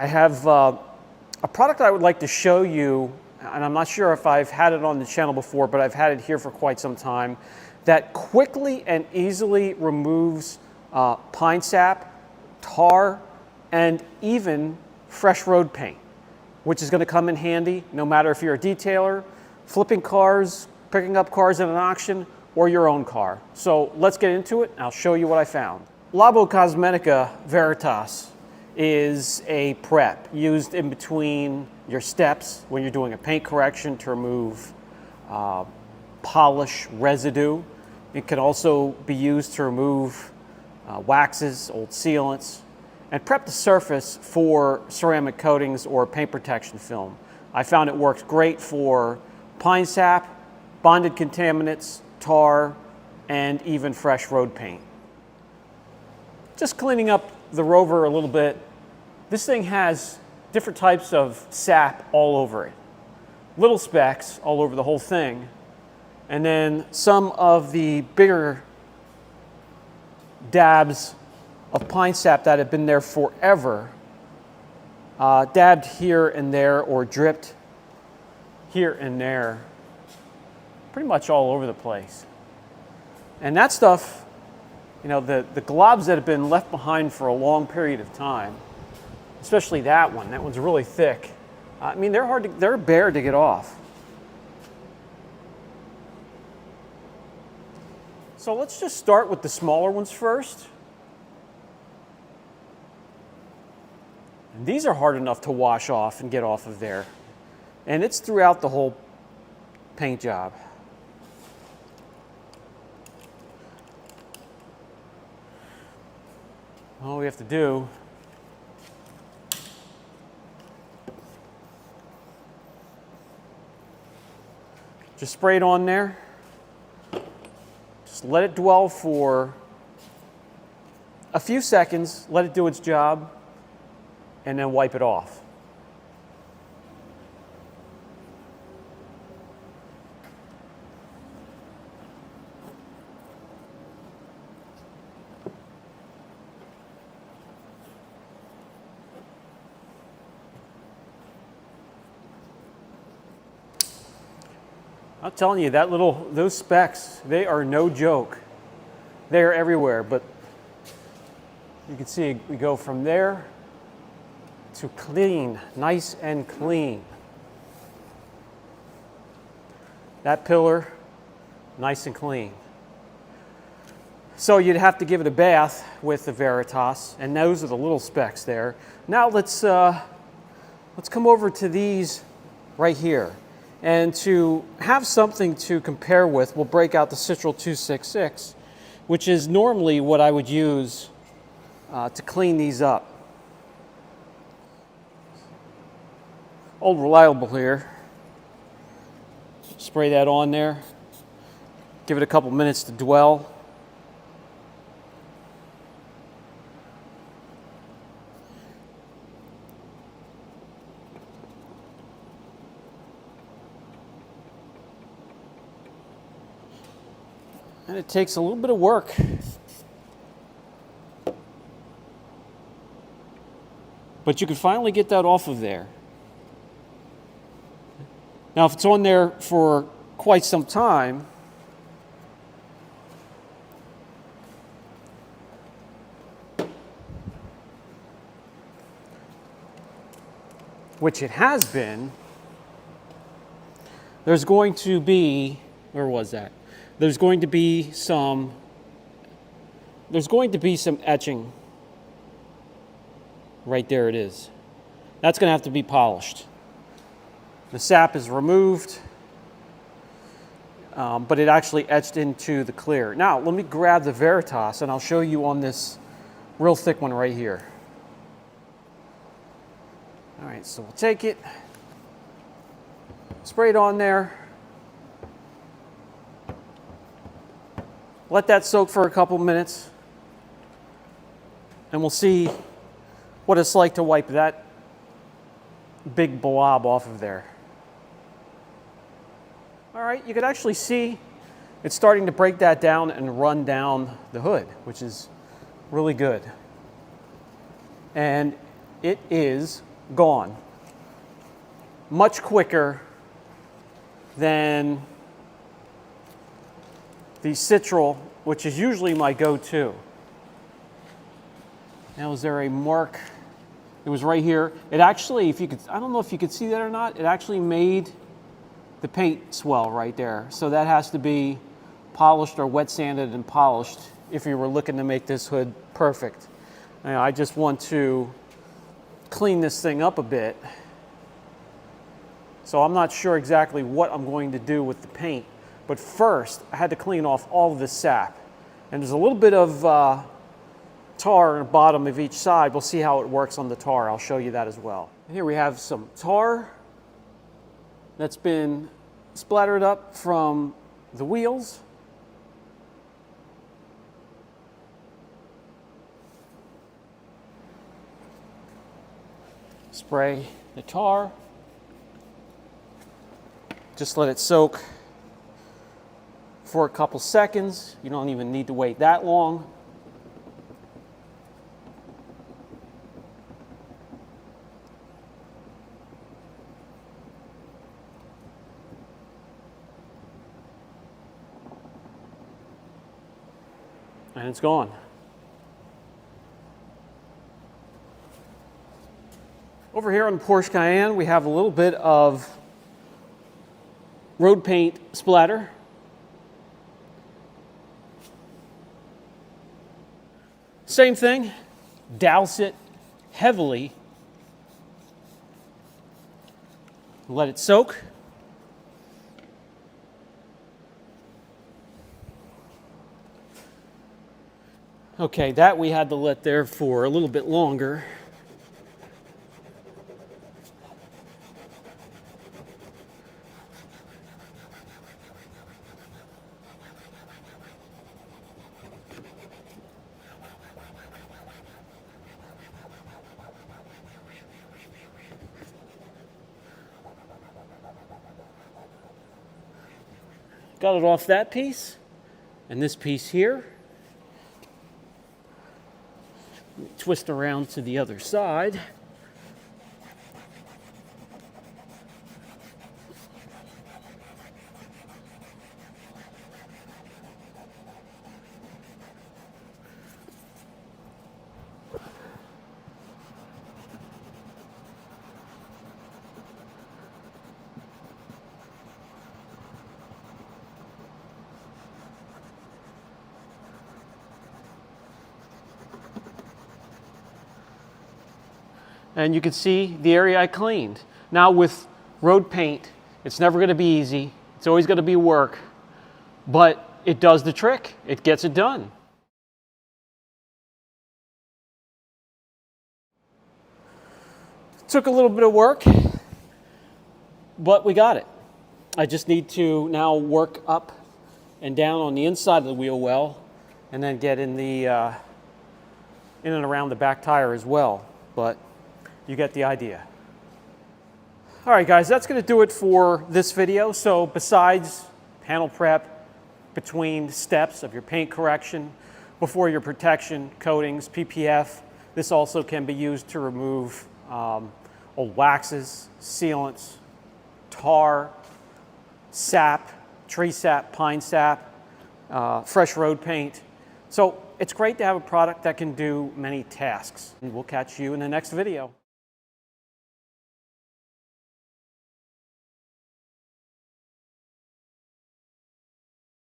I have a product I would like to show you, and I'm not sure if I've had it on the channel before, but I've had it here for quite some time, that quickly and easily removes pine sap, tar, and even fresh road paint, which is going to come in handy no matter if you're a detailer, flipping cars, picking up cars at an auction, or your own car. So let's get into it and I'll show you what I found. Labocosmetica Veritas is a prep used in between your steps when you're doing a paint correction to remove polish residue. It can also be used to remove waxes, old sealants, and prep the surface for ceramic coatings or paint protection film. I found it works great for pine sap, bonded contaminants, tar, and even fresh road paint. Just cleaning up the rover a little bit, this thing has different types of sap all over it. Little specks all over the whole thing, and then some of the bigger dabs of pine sap that have been there forever, dabbed here and there or dripped here and there, pretty much all over the place. And that stuff, you know, the globs that have been left behind for a long period of time, especially that one's really thick. I mean, they're bare to get off. So let's just start with the smaller ones first. And these are hard enough to wash off and get off of there. And it's throughout the whole paint job. All we have to do just spray it on there. Just let it dwell for a few seconds, let it do its job, and then wipe it off. I'm telling you, those specks, they are no joke. They are everywhere, but you can see we go from there to clean, nice and clean. That pillar, nice and clean. So you'd have to give it a bath with the Veritas, and those are the little specks there. Now let's come over to these right here. And to have something to compare with, we'll break out the Citral 266, which is normally what I would use to clean these up. Old Reliable here. Spray that on there. Give it a couple minutes to dwell. And it takes a little bit of work. But you can finally get that off of there. Now, if it's on there for quite some time, which it has been, there's going to be, where was that? There's going to be some etching. Right there it is. That's going to have to be polished. The sap is removed, but it actually etched into the clear. Now, let me grab the Veritas and I'll show you on this real thick one right here. All right, so we'll take it, spray it on there. Let that soak for a couple minutes, and we'll see what it's like to wipe that big blob off of there. All right, you can actually see it's starting to break that down and run down the hood, which is really good. And it is gone. Much quicker than the citral, which is usually my go-to. Now, is there a mark? It was right here. It actually, if you could, I don't know if you could see that or not, it actually made the paint swell right there. So that has to be polished or wet sanded and polished if you were looking to make this hood perfect. Now, I just want to clean this thing up a bit. So I'm not sure exactly what I'm going to do with the paint, but first I had to clean off all of this sap. And there's a little bit of tar on the bottom of each side. We'll see how it works on the tar. I'll show you that as well. And here we have some tar that's been splattered up from the wheels. Spray the tar. Just let it soak for a couple seconds. You don't even need to wait that long. And it's gone. Over here on the Porsche Cayenne, we have a little bit of road paint splatter. Same thing, douse it heavily, let it soak. Okay, that we had to let there for a little bit longer. Got it off that piece, and this piece here. Twist around to the other side. And you can see the area I cleaned. Now with road paint, it's never gonna be easy. It's always gonna be work, but it does the trick. It gets it done. Took a little bit of work, but we got it. I just need to now work up and down on the inside of the wheel well, and then get in the in and around the back tire as well. But you get the idea. All right, guys, that's going to do it for this video. So besides panel prep, between steps of your paint correction, before your protection, coatings, PPF, this also can be used to remove old waxes, sealants, tar, sap, tree sap, pine sap, fresh road paint. So it's great to have a product that can do many tasks. And we'll catch you in the next video.